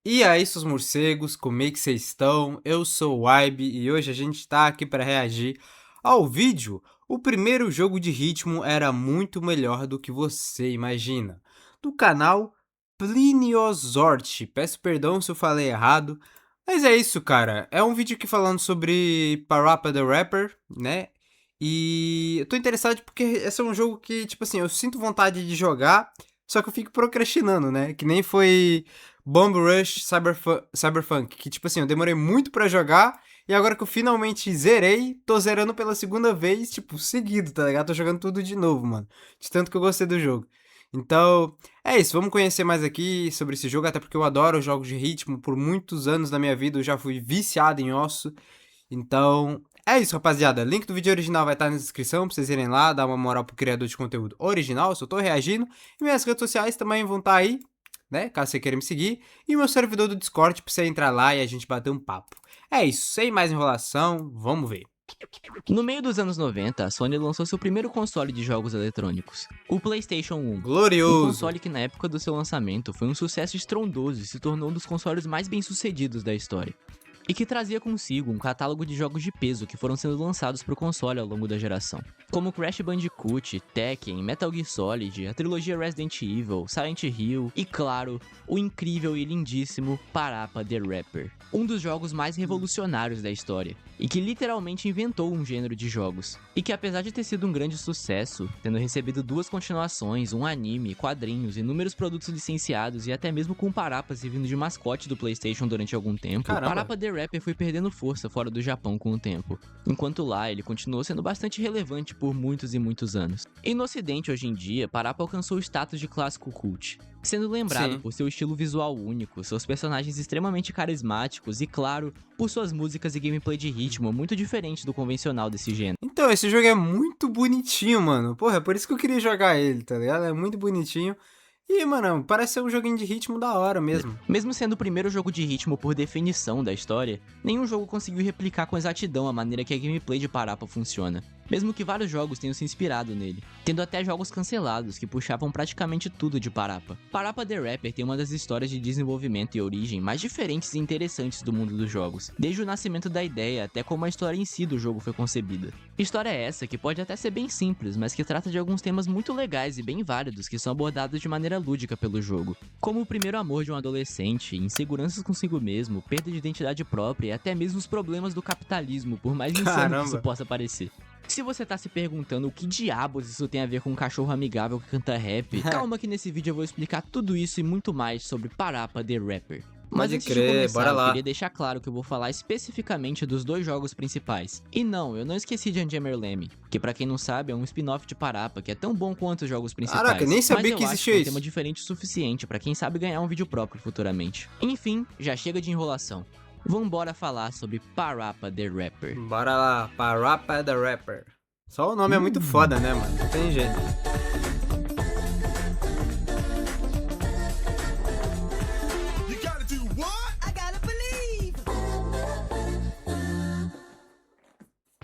E aí, seus morcegos, como é que vocês estão? Eu sou o Ibe e hoje a gente tá aqui para reagir ao vídeo. O primeiro jogo de ritmo era muito melhor do que você imagina. Do canal Pliniozorte. Peço perdão se eu falei errado. Mas é isso, cara. É um vídeo aqui falando sobre Parappa the Rapper, né? E eu tô interessado porque esse é um jogo que, tipo assim, eu sinto vontade de jogar, só que eu fico procrastinando, né? Que nem foi Bomb Rush Cyberpunk, que tipo assim, eu demorei muito pra jogar e agora que eu finalmente zerei, tô zerando pela segunda vez, tipo, seguido, tá ligado? Tô jogando tudo de novo, mano. De tanto que eu gostei do jogo. Então, é isso, vamos conhecer mais aqui sobre esse jogo, até porque eu adoro jogos de ritmo. Por muitos anos da minha vida eu já fui viciado em osso. Então, é isso, rapaziada. Link do vídeo original vai estar na descrição pra vocês irem lá, dar uma moral pro criador de conteúdo original, eu só tô reagindo. E minhas redes sociais também vão estar aí, né? Caso você queira me seguir. E o meu servidor do Discord pra você entrar lá e a gente bater um papo. É isso, sem mais enrolação, vamos ver. No meio dos anos 90, a Sony lançou seu primeiro console de jogos eletrônicos, o PlayStation 1. Um Glorioso. console que na época do seu lançamento foi um sucesso estrondoso e se tornou um dos consoles mais bem-sucedidos da história. E que trazia consigo um catálogo de jogos de peso que foram sendo lançados para o console ao longo da geração, como Crash Bandicoot, Tekken, Metal Gear Solid, a trilogia Resident Evil, Silent Hill e, claro, o incrível e lindíssimo Parappa the Rapper, um dos jogos mais revolucionários da história, e que literalmente inventou um gênero de jogos, e que apesar de ter sido um grande sucesso, tendo recebido 2 continuações, um anime, quadrinhos, inúmeros produtos licenciados e até mesmo com Parappa servindo de mascote do PlayStation durante algum tempo, Caramba. Parappa the Rapper foi perdendo força fora do Japão com o tempo, enquanto lá ele continuou sendo bastante relevante por muitos e muitos anos. E no ocidente hoje em dia, Parappa alcançou o status de clássico cult, sendo lembrado Sim. por seu estilo visual único, seus personagens extremamente carismáticos e, claro, por suas músicas e gameplay de ritmo muito diferentes do convencional desse gênero. Então, esse jogo é muito bonitinho, mano. Porra, é por isso que eu queria jogar ele, tá ligado? É muito bonitinho. E, mano, parece ser um joguinho de ritmo da hora mesmo. Mesmo sendo o primeiro jogo de ritmo por definição da história, nenhum jogo conseguiu replicar com exatidão a maneira que a gameplay de Parappa funciona, mesmo que vários jogos tenham se inspirado nele, tendo até jogos cancelados que puxavam praticamente tudo de Parappa. Parappa the Rapper tem uma das histórias de desenvolvimento e origem mais diferentes e interessantes do mundo dos jogos, desde o nascimento da ideia até como a história em si do jogo foi concebida. História essa que pode até ser bem simples, mas que trata de alguns temas muito legais e bem válidos que são abordados de maneira lúdica pelo jogo, como o primeiro amor de um adolescente, inseguranças consigo mesmo, perda de identidade própria e até mesmo os problemas do capitalismo, por mais insano que isso Caramba. possa parecer. Se você tá se perguntando o que diabos isso tem a ver com um cachorro amigável que canta rap, calma que nesse vídeo eu vou explicar tudo isso e muito mais sobre Parappa the Rapper. Mas Pode antes de crer, começar, bora eu lá. queria deixar claro que eu vou falar especificamente dos 2 jogos principais. E não, eu não esqueci de Unjammer Lamb, que pra quem não sabe é um spin-off de Parappa, que é tão bom quanto os jogos principais. Caraca, nem sabia mas que eu acho existia que é um isso. tema diferente o suficiente pra quem sabe ganhar um vídeo próprio futuramente. Enfim, já chega de enrolação. Vambora falar sobre Parappa the Rapper. Bora lá, Parappa the Rapper. Só o nome é muito foda, né, mano? Não tem jeito. You gotta do what? I gotta believe.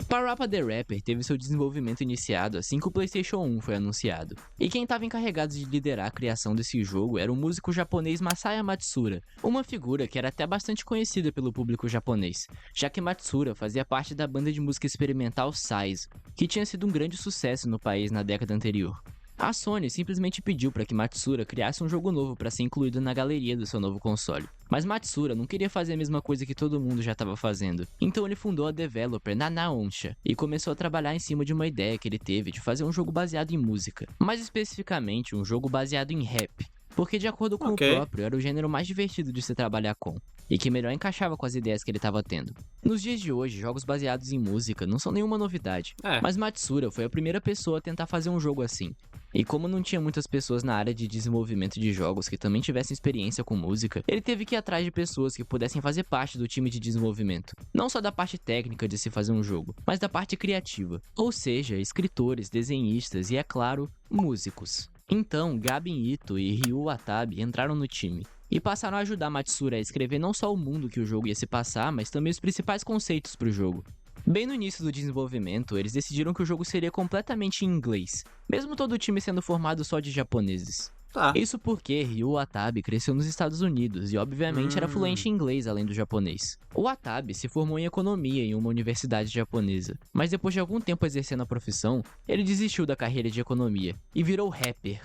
Parappa the Rapper teve seu desenvolvimento iniciado assim que o PlayStation 1 foi anunciado. E quem estava encarregado de liderar a criação desse jogo era o músico japonês Masaya Matsura, uma figura que era até bastante conhecida pelo público japonês, já que Matsura fazia parte da banda de música experimental Size, que tinha sido um grande sucesso no país na década anterior. A Sony simplesmente pediu para que Matsura criasse um jogo novo para ser incluído na galeria do seu novo console. Mas Matsura não queria fazer a mesma coisa que todo mundo já estava fazendo. Então ele fundou a developer Nana Onsha e começou a trabalhar em cima de uma ideia que ele teve de fazer um jogo baseado em música, mais especificamente um jogo baseado em rap. Porque de acordo com Ok. o próprio, era o gênero mais divertido de se trabalhar com, e que melhor encaixava com as ideias que ele estava tendo. Nos dias de hoje, jogos baseados em música não são nenhuma novidade, É. mas Matsura foi a primeira pessoa a tentar fazer um jogo assim. E como não tinha muitas pessoas na área de desenvolvimento de jogos que também tivessem experiência com música, ele teve que ir atrás de pessoas que pudessem fazer parte do time de desenvolvimento. Não só da parte técnica de se fazer um jogo, mas da parte criativa. Ou seja, escritores, desenhistas e, é claro, músicos. Então, Gabin Ito e Ryu Watabe entraram no time e passaram a ajudar Matsura a escrever não só o mundo que o jogo ia se passar, mas também os principais conceitos para o jogo. Bem no início do desenvolvimento, eles decidiram que o jogo seria completamente em inglês, mesmo todo o time sendo formado só de japoneses. Tá. Isso porque Ryu Watabe cresceu nos Estados Unidos e obviamente era fluente em inglês além do japonês. O Watabe se formou em economia em uma universidade japonesa, mas depois de algum tempo exercendo a profissão, ele desistiu da carreira de economia e virou rapper.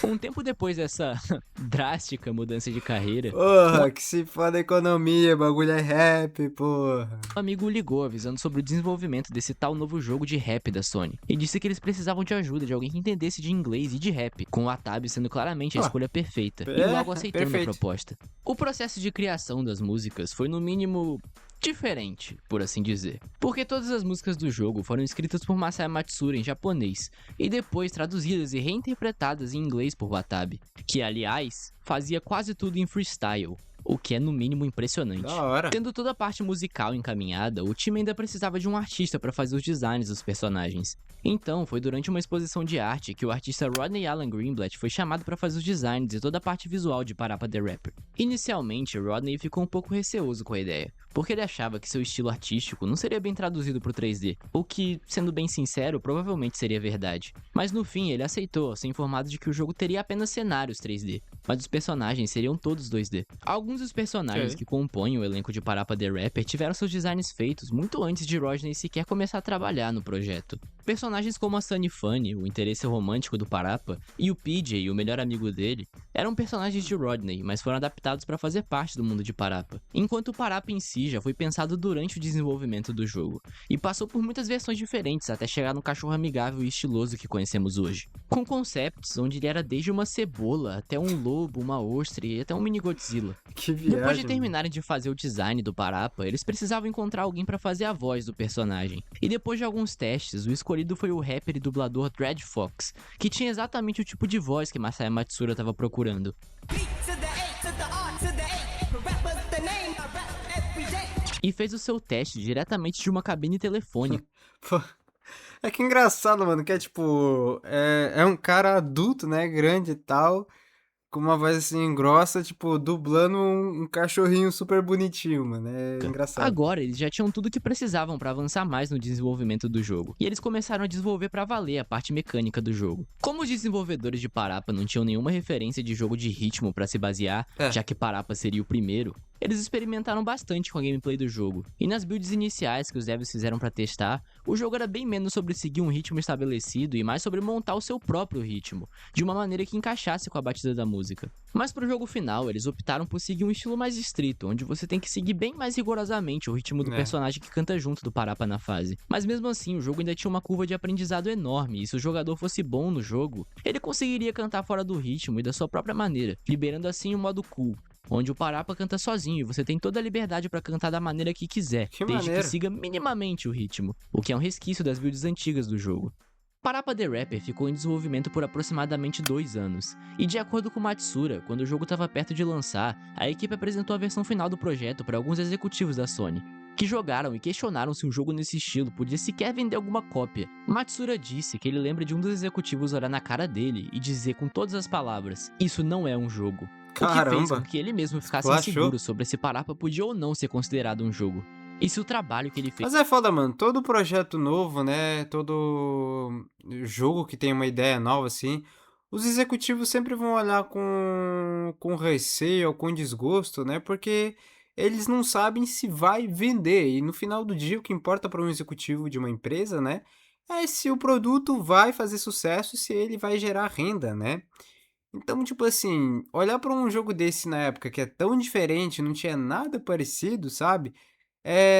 Um tempo depois dessa drástica mudança de carreira, Porra, que se foda a economia, bagulho é rap, porra. um amigo o ligou avisando sobre o desenvolvimento desse tal novo jogo de rap da Sony e disse que eles precisavam de ajuda de alguém que entendesse de inglês e de rap, com o Watabe sendo claramente a escolha perfeita, e logo aceitando a perfeito. proposta. O processo de criação das músicas foi no mínimo diferente, por assim dizer, porque todas as músicas do jogo foram escritas por Masaya Matsura em japonês e depois traduzidas e reinterpretadas em inglês por Watabe, que aliás fazia quase tudo em freestyle, o que é no mínimo impressionante. Da hora. Tendo toda a parte musical encaminhada, o time ainda precisava de um artista para fazer os designs dos personagens. Então, foi durante uma exposição de arte que o artista Rodney Allen Greenblatt foi chamado para fazer os designs e toda a parte visual de Parappa the Rapper. Inicialmente, Rodney ficou um pouco receoso com a ideia, porque ele achava que seu estilo artístico não seria bem traduzido para o 3D, o que, sendo bem sincero, provavelmente seria verdade. Mas no fim, ele aceitou, ao ser informado de que o jogo teria apenas cenários 3D, mas os personagens seriam todos 2D. Alguns dos personagens que compõem o elenco de Parappa the Rapper tiveram seus designs feitos muito antes de Rodney sequer começar a trabalhar no projeto. Personagens como a Sunny Funny, o interesse romântico do Parappa, e o PJ, o melhor amigo dele, eram personagens de Rodney, mas foram adaptados para fazer parte do mundo de Parappa. Enquanto o Parappa em si já foi pensado durante o desenvolvimento do jogo, e passou por muitas versões diferentes até chegar no cachorro amigável e estiloso que conhecemos hoje. Com concepts onde ele era desde uma cebola, até um lobo, uma ostra e até um mini Godzilla. Que viagem. Depois de terminarem de fazer o design do Parappa, eles precisavam encontrar alguém pra fazer a voz do personagem. E depois de alguns testes, o escolhido foi o rapper e dublador Dread Fox, que tinha exatamente o tipo de voz que Masaya Matsura estava procurando. E fez o seu teste diretamente de uma cabine telefônica. Pô, é que engraçado, mano, que é tipo, é um cara adulto, né, grande e tal, com uma voz assim grossa, tipo, dublando um cachorrinho super bonitinho, mano, é engraçado. Agora, eles já tinham tudo o que precisavam para avançar mais no desenvolvimento do jogo, e eles começaram a desenvolver para valer a parte mecânica do jogo. Como os desenvolvedores de Parappa não tinham nenhuma referência de jogo de ritmo para se basear, já que Parappa seria o primeiro, eles experimentaram bastante com a gameplay do jogo, e nas builds iniciais que os devs fizeram para testar, o jogo era bem menos sobre seguir um ritmo estabelecido e mais sobre montar o seu próprio ritmo, de uma maneira que encaixasse com a batida da música. Mas pro jogo final, eles optaram por seguir um estilo mais estrito, onde você tem que seguir bem mais rigorosamente o ritmo do personagem que canta junto do Parappa na fase. Mas mesmo assim, o jogo ainda tinha uma curva de aprendizado enorme, e se o jogador fosse bom no jogo, ele conseguiria cantar fora do ritmo e da sua própria maneira, liberando assim o modo cool, onde o Parappa canta sozinho e você tem toda a liberdade pra cantar da maneira que quiser, desde que siga minimamente o ritmo, o que é um resquício das builds antigas do jogo. Parappa the Rapper ficou em desenvolvimento por aproximadamente 2 anos, e de acordo com Matsura, quando o jogo estava perto de lançar, a equipe apresentou a versão final do projeto para alguns executivos da Sony, que jogaram e questionaram se um jogo nesse estilo podia sequer vender alguma cópia. Matsura disse que ele lembra de um dos executivos olhar na cara dele e dizer com todas as palavras: "Isso não é um jogo". O que fez com que ele mesmo ficasse inseguro sobre se Parappa podia ou não ser considerado um jogo. E se o trabalho que ele fez... Mas é foda, mano, todo projeto novo, né, todo jogo que tem uma ideia nova, assim, os executivos sempre vão olhar com receio ou com desgosto, né, porque eles não sabem se vai vender, e no final do dia o que importa para um executivo de uma empresa, né, é se o produto vai fazer sucesso, se ele vai gerar renda, né. Então, tipo assim, olhar pra um jogo desse na época que é tão diferente, não tinha nada parecido, sabe,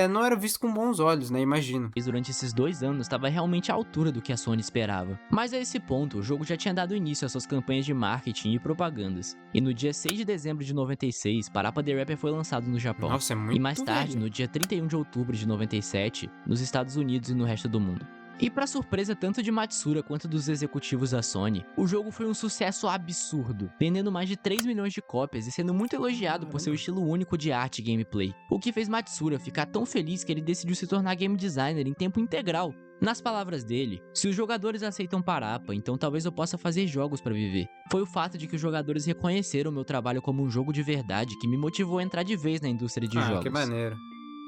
não era visto com bons olhos, né, imagino. durante esses 2 anos estava realmente à altura do que a Sony esperava. Mas a esse ponto, o jogo já tinha dado início às suas campanhas de marketing e propagandas. E no dia 6 de dezembro de 96, Parappa the Rapper foi lançado no Japão. Nossa, é muito E mais tarde, velho. no dia 31 de outubro de 97, nos Estados Unidos e no resto do mundo. E pra surpresa tanto de Matsura quanto dos executivos da Sony, o jogo foi um sucesso absurdo, vendendo mais de 3 milhões de cópias e sendo muito elogiado por seu estilo único de arte e gameplay, o que fez Matsura ficar tão feliz que ele decidiu se tornar game designer em tempo integral. Nas palavras dele, se os jogadores aceitam Parappa, então talvez eu possa fazer jogos pra viver. Foi o fato de que os jogadores reconheceram meu trabalho como um jogo de verdade que me motivou a entrar de vez na indústria de jogos. Que maneiro.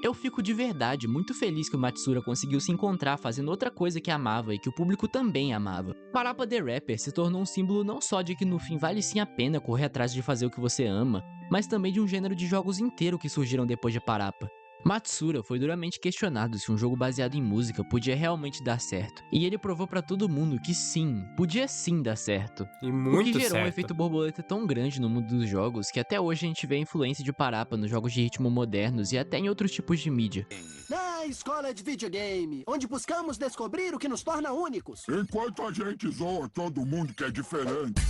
Eu fico de verdade muito feliz que o Matsura conseguiu se encontrar fazendo outra coisa que amava e que o público também amava. Parappa the Rapper se tornou um símbolo não só de que no fim vale sim a pena correr atrás de fazer o que você ama, mas também de um gênero de jogos inteiro que surgiram depois de Parappa. Matsura foi duramente questionado se um jogo baseado em música podia realmente dar certo, e ele provou pra todo mundo que sim, podia sim dar certo. E O muito que gerou um certo. efeito borboleta tão grande no mundo dos jogos que até hoje a gente vê a influência de Parappa nos jogos de ritmo modernos e até em outros tipos de mídia. Na escola de videogame, onde buscamos descobrir o que nos torna únicos. Enquanto a gente zoa todo mundo que é diferente.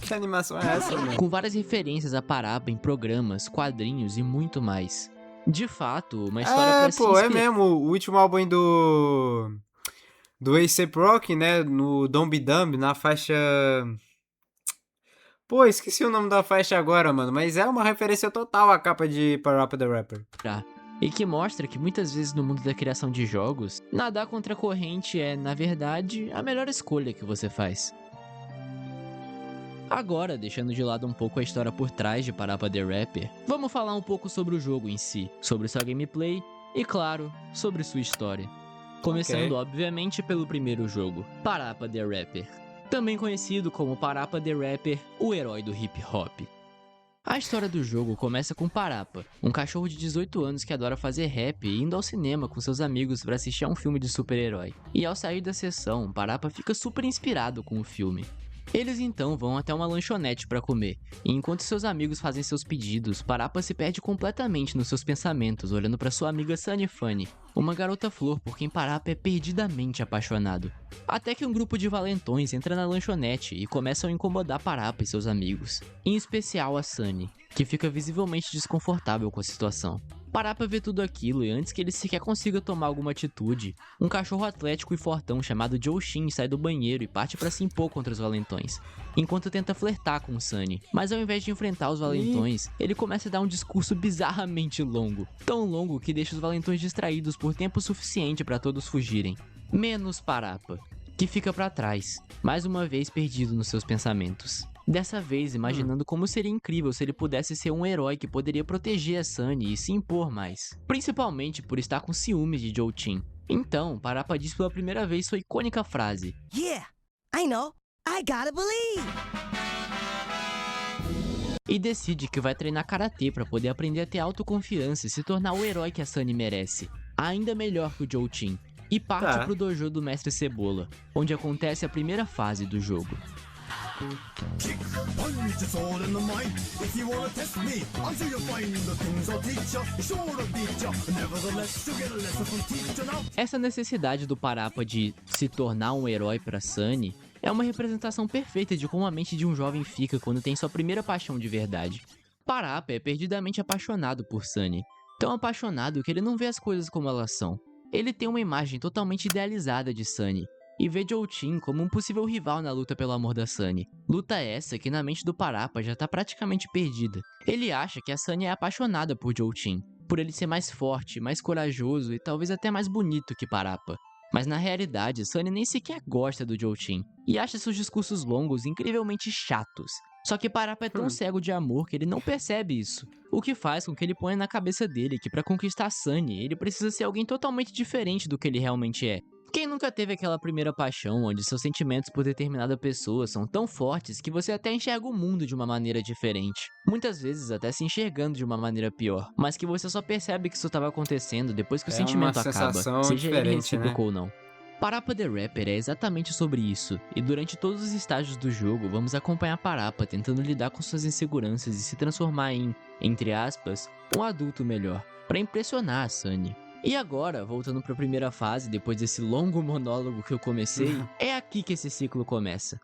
Que animação é essa, mano? Com várias referências a Parappa em programas, quadrinhos e muito mais. De fato, uma história pra se Pô, é inspirar. mesmo. O último álbum do A$AP Rocky, né? No Don't Be Dumb, na faixa... Pô, esqueci o nome da faixa agora, mano. Mas é uma referência total à capa de Parappa the Rapper. E que mostra que muitas vezes no mundo da criação de jogos, nadar contra a corrente é, na verdade, a melhor escolha que você faz. Agora, deixando de lado um pouco a história por trás de Parappa the Rapper, vamos falar um pouco sobre o jogo em si, sobre sua gameplay e, claro, sobre sua história. Começando, obviamente, pelo primeiro jogo, Parappa the Rapper. Também conhecido como Parappa the Rapper, o herói do hip hop. A história do jogo começa com Parappa, um cachorro de 18 anos que adora fazer rap e indo ao cinema com seus amigos para assistir a um filme de super-herói. E ao sair da sessão, Parappa fica super inspirado com o filme. Eles então vão até uma lanchonete para comer, e enquanto seus amigos fazem seus pedidos, Parappa se perde completamente nos seus pensamentos, olhando para sua amiga Sunny Funny, uma garota flor por quem Parappa é perdidamente apaixonado. Até que um grupo de valentões entra na lanchonete e começam a incomodar Parappa e seus amigos, em especial a Sunny, que fica visivelmente desconfortável com a situação. Parappa vê tudo aquilo e antes que ele sequer consiga tomar alguma atitude, um cachorro atlético e fortão chamado Joshin sai do banheiro e parte pra se impor contra os valentões, enquanto tenta flertar com Sunny. Mas ao invés de enfrentar os valentões, ele começa a dar um discurso bizarramente longo, tão longo que deixa os valentões distraídos por tempo suficiente pra todos fugirem. Menos Parappa, que fica pra trás, mais uma vez perdido nos seus pensamentos. Dessa vez, imaginando como seria incrível se ele pudesse ser um herói que poderia proteger a Sunny e se impor mais. Principalmente por estar com ciúmes de Joltin. Então, Parappa diz pela primeira vez sua icônica frase: Yeah, I know. I gotta believe. E decide que vai treinar karatê para poder aprender a ter autoconfiança e se tornar o herói que a Sunny merece. Ainda melhor que o Joltin. E parte pro dojo do Mestre Cebola, onde acontece a primeira fase do jogo. Punch is all in the mind. If you wanna test me, until you find the things I'll teach ya. Sure to beat ya. Nevertheless, you get a lesson from teacher now. Essa necessidade do Parappa de se tornar um herói pra Sunny é uma representação perfeita de como a mente de um jovem fica quando tem sua primeira paixão de verdade. Parappa é perdidamente apaixonado por Sunny, tão apaixonado que ele não vê as coisas como elas são. Ele tem uma imagem totalmente idealizada de Sunny, e vê Joltin como um possível rival na luta pelo amor da Sunny. Luta essa que na mente do Parappa já tá praticamente perdida. Ele acha que a Sunny é apaixonada por Joltin, por ele ser mais forte, mais corajoso e talvez até mais bonito que Parappa. Mas na realidade, Sunny nem sequer gosta do Joltin, e acha seus discursos longos incrivelmente chatos. Só que Parappa é tão cego de amor que ele não percebe isso, o que faz com que ele ponha na cabeça dele que pra conquistar Sunny, ele precisa ser alguém totalmente diferente do que ele realmente é. Quem nunca teve aquela primeira paixão onde seus sentimentos por determinada pessoa são tão fortes que você até enxerga o mundo de uma maneira diferente, muitas vezes até se enxergando de uma maneira pior, mas que você só percebe que isso estava acontecendo depois que o sentimento acaba, seja ele recíproco ou não. Parappa the Rapper é exatamente sobre isso, e durante todos os estágios do jogo vamos acompanhar Parappa tentando lidar com suas inseguranças e se transformar em, entre aspas, um adulto melhor, para impressionar a Sunny. E agora, voltando para a primeira fase, depois desse longo monólogo que eu comecei, é aqui que esse ciclo começa.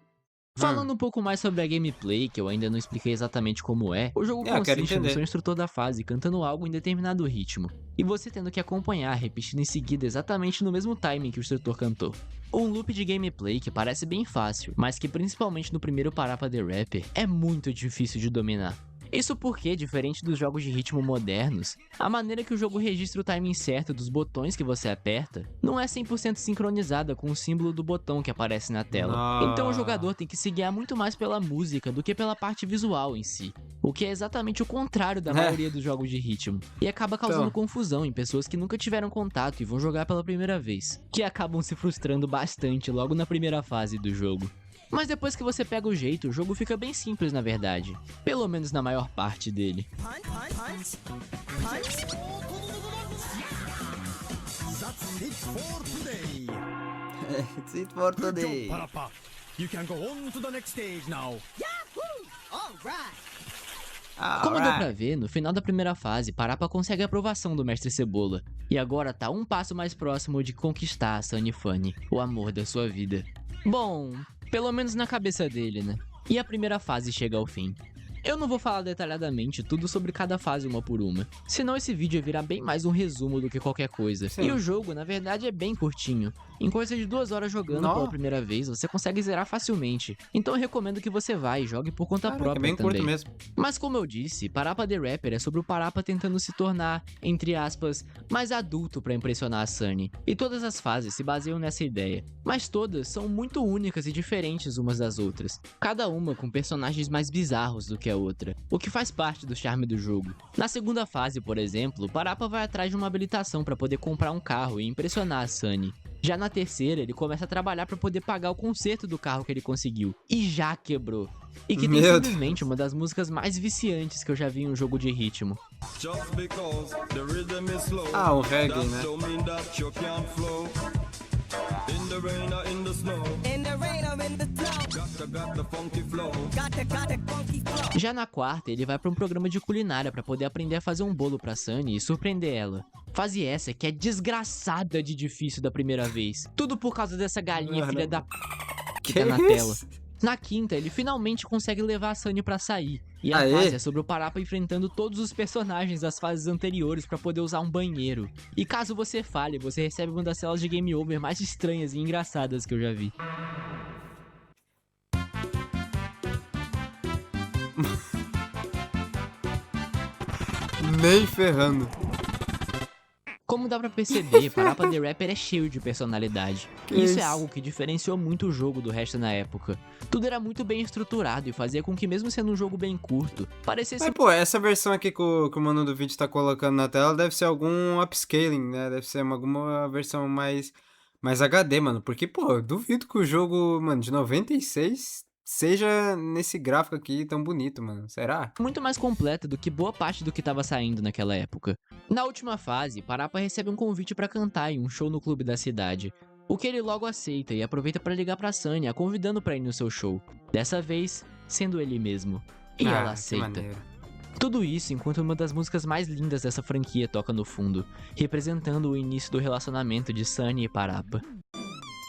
Falando um pouco mais sobre a gameplay, que eu ainda não expliquei exatamente como é, o jogo consiste no seu instrutor da fase cantando algo em determinado ritmo, e você tendo que acompanhar, repetindo em seguida exatamente no mesmo timing que o instrutor cantou. Um loop de gameplay que parece bem fácil, mas que principalmente no primeiro Parappa the Rapper é muito difícil de dominar. Isso porque, diferente dos jogos de ritmo modernos, a maneira que o jogo registra o timing certo dos botões que você aperta não é 100% sincronizada com o símbolo do botão que aparece na tela. Então o jogador tem que se guiar muito mais pela música do que pela parte visual em si, o que é exatamente o contrário da maioria dos jogos de ritmo, e acaba causando confusão em pessoas que nunca tiveram contato e vão jogar pela primeira vez, que acabam se frustrando bastante logo na primeira fase do jogo. Mas depois que você pega o jeito, o jogo fica bem simples na verdade. Pelo menos na maior parte dele. That's it for today. It's it for today. Parappa, you can go on to the next stage now. Como deu pra ver, no final da primeira fase, Parappa consegue a aprovação do Mestre Cebola. E agora tá um passo mais próximo de conquistar a Sunny Funny, o amor da sua vida. Bom, pelo menos na cabeça dele, né? E a primeira fase chega ao fim. Eu não vou falar detalhadamente tudo sobre cada fase uma por uma, senão esse vídeo ia virar bem mais um resumo do que qualquer coisa. Sim. E o jogo, na verdade, é bem curtinho. Em coisa de 2 horas jogando pela primeira vez, você consegue zerar facilmente. Então eu recomendo que você vá e jogue por conta própria é bem também. curto mesmo. Mas como eu disse, Parappa the Rapper é sobre o Parappa tentando se tornar, entre aspas, mais adulto pra impressionar a Sunny. E todas as fases se baseiam nessa ideia. Mas todas são muito únicas e diferentes umas das outras. Cada uma com personagens mais bizarros do que a outra, o que faz parte do charme do jogo. Na segunda fase, por exemplo, Parappa vai atrás de uma habilitação pra poder comprar um carro e impressionar a Sunny. Já na terceira, ele começa a trabalhar pra poder pagar o conserto do carro que ele conseguiu. E já quebrou. E que tem simplesmente uma das músicas mais viciantes que eu já vi em um jogo de ritmo. O reggae, né? Já na quarta, ele vai pra um programa de culinária pra poder aprender a fazer um bolo pra Sunny e surpreender ela. Fase essa que é desgraçada de difícil da primeira vez. Tudo por causa dessa galinha filha da que tá na tela. Na quinta, ele finalmente consegue levar a Sunny pra sair. E a fase é sobre o Parappa enfrentando todos os personagens das fases anteriores pra poder usar um banheiro. E caso você falhe, você recebe uma das celas de game over mais estranhas e engraçadas que eu já vi. Nem ferrando. Como dá pra perceber, Parappa the Rapper é cheio de personalidade. Isso é algo que diferenciou muito o jogo do resto na época. Tudo era muito bem estruturado e fazia com que, mesmo sendo um jogo bem curto, parecesse... Mas pô, essa versão aqui que o mano do vídeo tá colocando na tela deve ser algum upscaling, né? Deve ser alguma versão mais HD, mano. Porque, pô, eu duvido que o jogo, mano, de 96 seja nesse gráfico aqui tão bonito, mano. Será? Muito mais completa do que boa parte do que tava saindo naquela época. Na última fase, Parappa recebe um convite pra cantar em um show no clube da cidade, o que ele logo aceita e aproveita pra ligar pra Sunny, a convidando pra ir no seu show. Dessa vez, sendo ele mesmo. E ela aceita. Tudo isso enquanto uma das músicas mais lindas dessa franquia toca no fundo, representando o início do relacionamento de Sunny e Parappa.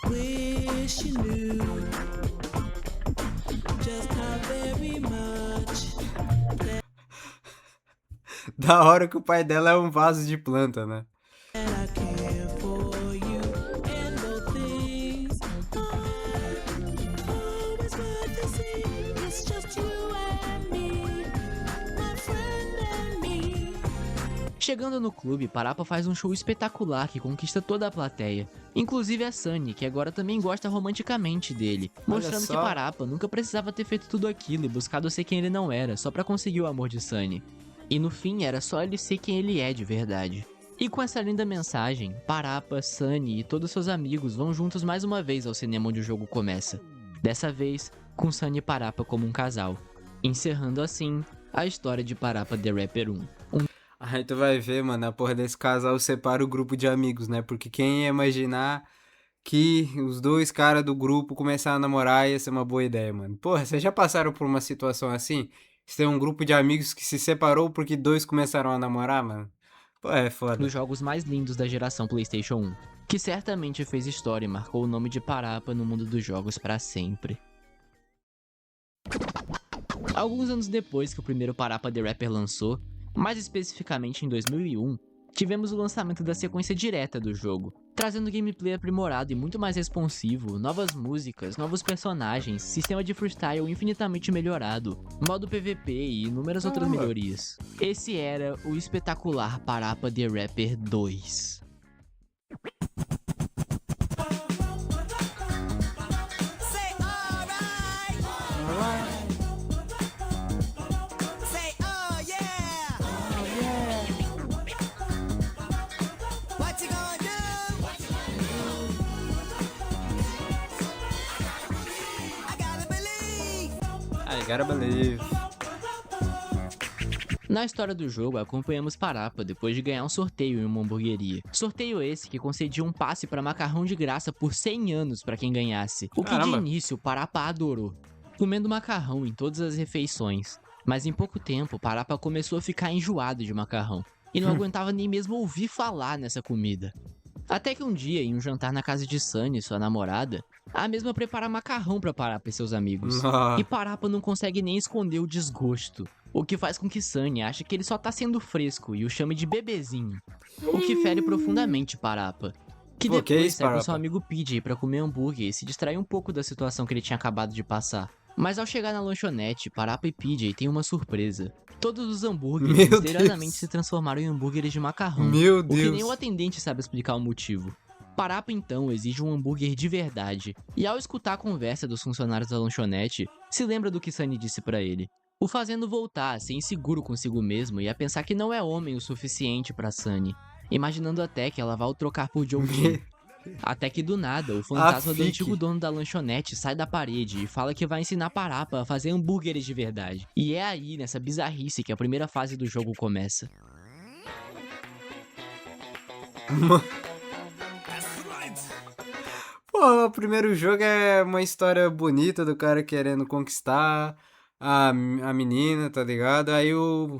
Wish you knew just how very much Da hora que o pai dela é um vaso de planta, né? that I care for you and both things always worth the same. It's just you and me, my friend and me. Chegando no clube, Parappa faz um show espetacular que conquista toda a plateia, inclusive a Sunny, que agora também gosta romanticamente dele, mostrando que Parappa nunca precisava ter feito tudo aquilo e buscado ser quem ele não era, só pra conseguir o amor de Sunny. E no fim, era só ele ser quem ele é de verdade. E com essa linda mensagem, Parappa, Sunny e todos seus amigos vão juntos mais uma vez ao cinema onde o jogo começa. Dessa vez, com Sunny e Parappa como um casal. Encerrando assim, a história de Parappa the Rapper 1. Aí tu vai ver, mano, a porra desse casal separa o grupo de amigos, né? Porque quem ia imaginar que os dois caras do grupo começaram a namorar ia ser uma boa ideia, mano. Porra, vocês já passaram por uma situação assim? Você tem um grupo de amigos que se separou porque dois começaram a namorar, mano? Pô, é foda. Dos jogos mais lindos da geração PlayStation 1, que certamente fez história e marcou o nome de Parappa no mundo dos jogos pra sempre. Alguns anos depois que o primeiro Parappa the Rapper lançou, mais especificamente em 2001, tivemos o lançamento da sequência direta do jogo, trazendo gameplay aprimorado e muito mais responsivo, novas músicas, novos personagens, sistema de freestyle infinitamente melhorado, modo PVP e inúmeras outras melhorias. Esse era o espetacular Parappa the Rapper 2. Say alright. Say oh yeah. What you gonna do? I gotta believe. I gotta believe. Na história do jogo, acompanhamos Parappa depois de ganhar um sorteio em uma hamburgueria. Sorteio esse que concedia um passe para macarrão de graça por 100 anos para quem ganhasse. O que Caramba. de início Parappa adorou, comendo macarrão em todas as refeições. Mas em pouco tempo, Parappa começou a ficar enjoado de macarrão e não aguentava nem mesmo ouvir falar nessa comida. Até que um dia, em um jantar na casa de Sunny, sua namorada, a mesma prepara macarrão pra Parappa e seus amigos. Ah. E Parappa não consegue nem esconder o desgosto, o que faz com que Sunny ache que ele só tá sendo fresco e o chame de bebezinho, o que fere profundamente Parappa, que Pô, que depois isso, sai com Parappa? seu amigo PJ pra comer hambúrguer e se distrai um pouco da situação que ele tinha acabado de passar. Mas ao chegar na lanchonete, Parappa e PJ têm uma surpresa. Todos os hambúrgueres Meu misteriosamente Deus. se transformaram em hambúrgueres de macarrão. Meu O que nem o Deus. atendente sabe explicar o motivo. Parappa então exige um hambúrguer de verdade, e ao escutar a conversa dos funcionários da lanchonete, se lembra do que Sunny disse pra ele, o fazendo voltar a ser inseguro consigo mesmo e a pensar que não é homem o suficiente pra Sunny, imaginando até que ela vai o trocar por Joe. Até que do nada, o fantasma do fique. antigo dono da lanchonete sai da parede e fala que vai ensinar Parappa a fazer hambúrgueres de verdade. E é aí, nessa bizarrice, que a primeira fase do jogo começa. Pô, o primeiro jogo é uma história bonita do cara querendo conquistar a menina, tá ligado? Aí o...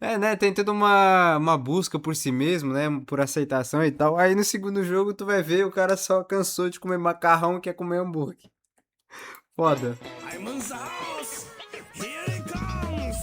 É, né, tem toda uma busca por si mesmo, né, por aceitação e tal. Aí no segundo jogo tu vai ver o cara só cansou de comer macarrão e quer comer hambúrguer. Foda. I'm in the house. Here it comes.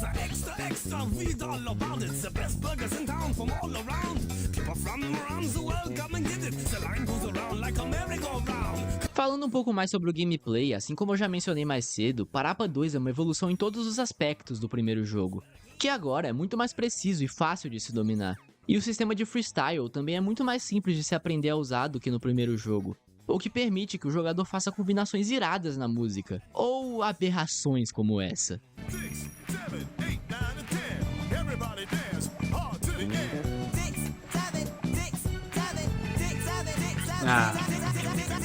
Extra, read all about it. The best burgers in town from all around. People from around the world come and get it. The line goes around like a merry-go-round. Falando um pouco mais sobre o gameplay, assim como eu já mencionei mais cedo, Parappa 2 é uma evolução em todos os aspectos do primeiro jogo, que agora é muito mais preciso e fácil de se dominar. E o sistema de freestyle também é muito mais simples de se aprender a usar do que no primeiro jogo, o que permite que o jogador faça combinações iradas na música, ou aberrações como essa. 6, 7, 8, 9 and 10. Everybody dance hard to the end. Ah,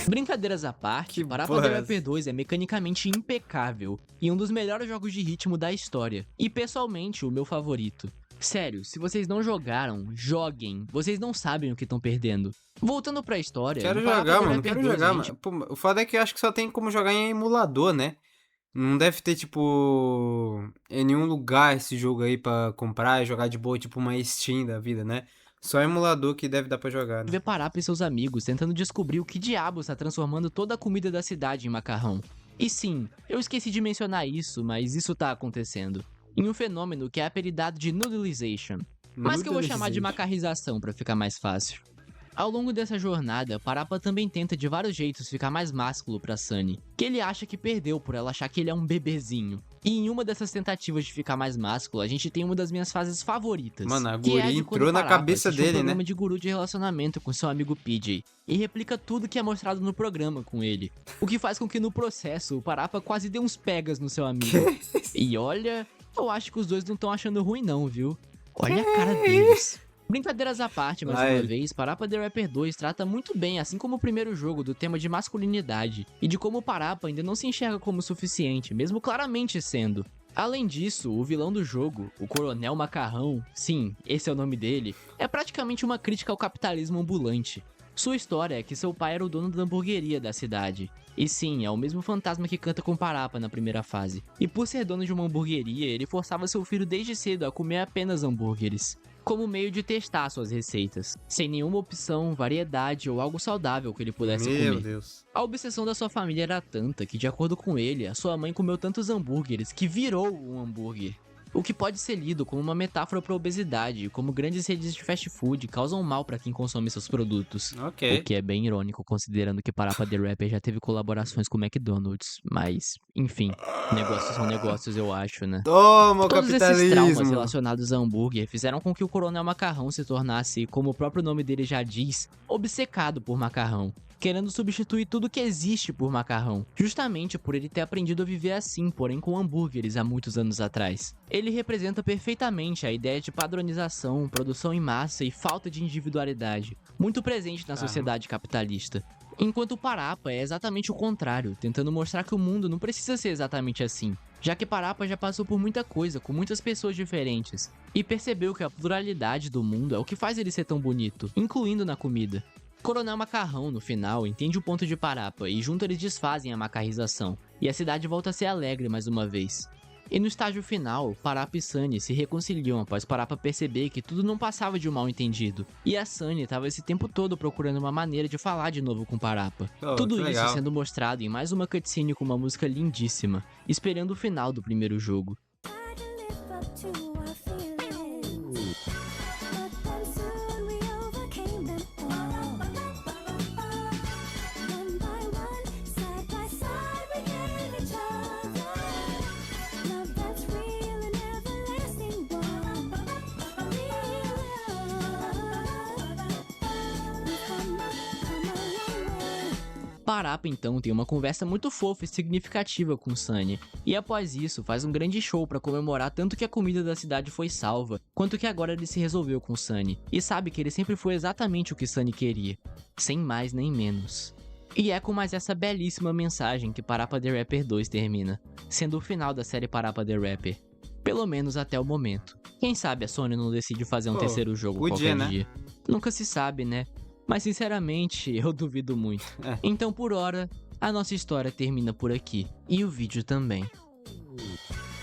Brincadeiras à parte, Que Parappa porra The é Rapper 2 é mecanicamente impecável e um dos melhores jogos de ritmo da história, e pessoalmente o meu favorito. Sério, se vocês não jogaram, joguem, vocês não sabem o que estão perdendo. Voltando pra história, quero em Parappa jogar, The mano, Rapper quero 2, jogar, a gente mano. Pô, o foda é que eu acho que só tem como jogar em emulador, né? Não deve ter, tipo, em nenhum lugar esse jogo aí pra comprar e jogar de boa, tipo uma Steam da vida, né? Só emulador que deve dar pra jogar, né? vê Parappa e seus amigos tentando descobrir o que diabos está transformando toda a comida da cidade em macarrão. E sim, eu esqueci de mencionar isso, mas isso tá acontecendo. Em um fenômeno que é apelidado de noodleization, mas que eu vou chamar de macarrização pra ficar mais fácil. Ao longo dessa jornada, Parappa também tenta de vários jeitos ficar mais másculo pra Sunny, que ele acha que perdeu por ela achar que ele é um bebezinho. E em uma dessas tentativas de ficar mais másculo, a gente tem uma das minhas fases favoritas. Mano, a que é a guria de quando entrou na Parappa cabeça assiste um dele, né? programa de guru de relacionamento com seu amigo PJ, e replica tudo que é mostrado no programa com ele. O que faz com que no processo, o Parappa quase dê uns pegas no seu amigo. E olha, eu acho que os dois não estão achando ruim não, viu? Olha a cara deles. Brincadeiras à parte, mais Vai. uma vez, Parappa The Rapper 2 trata muito bem, assim como o primeiro jogo, do tema de masculinidade, e de como o Parappa ainda não se enxerga como o suficiente, mesmo claramente sendo. Além disso, o vilão do jogo, o Coronel Macarrão, sim, esse é o nome dele, é praticamente uma crítica ao capitalismo ambulante. Sua história é que seu pai era o dono da hamburgueria da cidade. E sim, é o mesmo fantasma que canta com Parappa na primeira fase. E por ser dono de uma hamburgueria, ele forçava seu filho desde cedo a comer apenas hambúrgueres, como meio de testar suas receitas, sem nenhuma opção, variedade ou algo saudável que ele pudesse Meu comer. Deus. A obsessão da sua família era tanta que, de acordo com ele, a sua mãe comeu tantos hambúrgueres que virou um hambúrguer. o que pode ser lido como uma metáfora para obesidade e como grandes redes de fast food causam mal para quem consome seus produtos. Ok. O que é bem irônico, considerando que Parappa the Rapper já teve colaborações com o McDonald's. Mas, enfim, negócios são negócios, eu acho, né? Toma o Todos esses traumas capitalismo. relacionados a hambúrguer fizeram com que o Coronel Macarrão se tornasse, como o próprio nome dele já diz, obcecado por macarrão, querendo substituir tudo que existe por macarrão, justamente por ele ter aprendido a viver assim, porém com hambúrgueres há muitos anos atrás. Ele representa perfeitamente a ideia de padronização, produção em massa e falta de individualidade, muito presente na sociedade capitalista. Enquanto o Parappa é exatamente o contrário, tentando mostrar que o mundo não precisa ser exatamente assim, já que Parappa já passou por muita coisa com muitas pessoas diferentes, e percebeu que a pluralidade do mundo é o que faz ele ser tão bonito, incluindo na comida. Coronel Macarrão, no final, entende o ponto de Parappa e junto eles desfazem a macarrização, e a cidade volta a ser alegre mais uma vez. E no estágio final, Parappa e Sunny se reconciliam após Parappa perceber que tudo não passava de um mal entendido, e a Sunny estava esse tempo todo procurando uma maneira de falar de novo com Parappa. Oh, Tudo que isso legal. sendo mostrado em mais uma cutscene com uma música lindíssima, esperando o final do primeiro jogo. Try to live up to our feelings, but then soon we overcame them all. One by one, side by side, we gave each other love that's real and everlasting one. Real love. We've come a long way. Parappa então tem uma conversa muito fofa e significativa com Sunny, e após isso faz um grande show pra comemorar tanto que a comida da cidade foi salva, quanto que agora ele se resolveu com Sunny, e sabe que ele sempre foi exatamente o que Sunny queria, sem mais nem menos. E é com mais essa belíssima mensagem que Parappa the Rapper 2 termina, sendo o final da série Parappa the Rapper, pelo menos até o momento. Quem sabe a Sony não decide fazer um Pô, terceiro jogo podia, qualquer né? dia. Nunca se sabe, né? Mas sinceramente, eu duvido muito. É. Então por hora, a nossa história termina por aqui. E o vídeo também.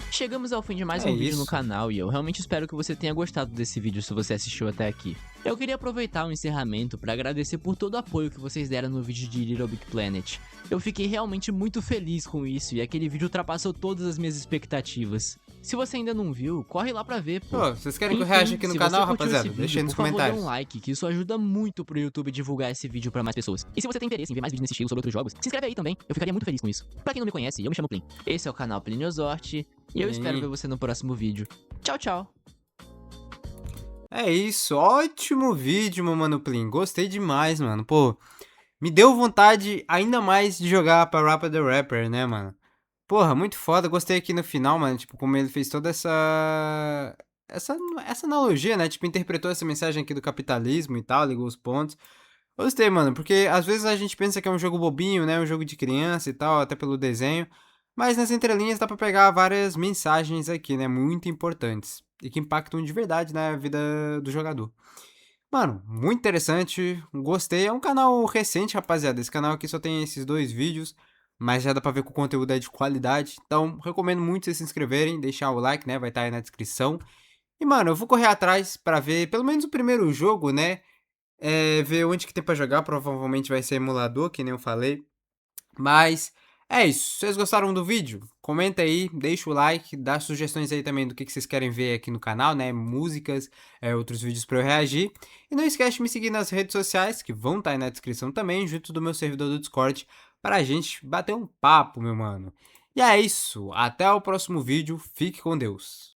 Chegamos ao fim de mais É um vídeo no isso. canal e eu realmente espero que você tenha gostado desse vídeo se você assistiu até aqui. Eu queria aproveitar o encerramento para agradecer por todo o apoio que vocês deram no vídeo de Little Big Planet. Eu fiquei realmente muito feliz com isso e aquele vídeo ultrapassou todas as minhas expectativas. Se você ainda não viu, corre lá pra ver, pô. Pô, vocês querem que eu Enfim, reaja aqui no se canal, você curtiu rapaziada? esse Deixa aí vídeo, nos por favor, comentários. dê um like, que isso ajuda muito pro YouTube divulgar esse vídeo pra mais pessoas. E se você tem interesse em ver mais vídeos nesse estilo sobre outros jogos, se inscreve aí também, eu ficaria muito feliz com isso. Pra quem não me conhece, eu me chamo Plin. Esse é o canal Pliniozorte, e eu espero ver você no próximo vídeo. Tchau, tchau! É isso, ótimo vídeo, meu mano Plin. Gostei demais, mano. Pô, me deu vontade ainda mais de jogar Parappa the Rapper, né, mano? Porra, muito foda. Gostei aqui no final, mano. Tipo, como ele fez toda essa analogia, né? Tipo, interpretou essa mensagem aqui do capitalismo e tal, ligou os pontos. Gostei, mano, porque às vezes a gente pensa que é um jogo bobinho, né? Um jogo de criança e tal, até pelo desenho. Mas nas entrelinhas dá pra pegar várias mensagens aqui, né? Muito importantes. E que impactam de verdade na vida do jogador. Mano, muito interessante. Gostei. É um canal recente, rapaziada. Esse canal aqui só tem esses 2 vídeos. Mas já dá pra ver que o conteúdo é de qualidade. Então, recomendo muito vocês se inscreverem, deixar o like, né? Vai estar aí na descrição. E, mano, eu vou correr atrás pra ver pelo menos o primeiro jogo, né? Ver onde que tem pra jogar. Provavelmente vai ser emulador, que nem eu falei. Mas é isso. Vocês gostaram do vídeo? Comenta aí, deixa o like, dá sugestões aí também do que vocês querem ver aqui no canal, né? Músicas, outros vídeos pra eu reagir. E não esquece de me seguir nas redes sociais, que vão estar aí na descrição também, junto do meu servidor do Discord, pra gente bater um papo, meu mano. E é isso. Até o próximo vídeo. Fique com Deus.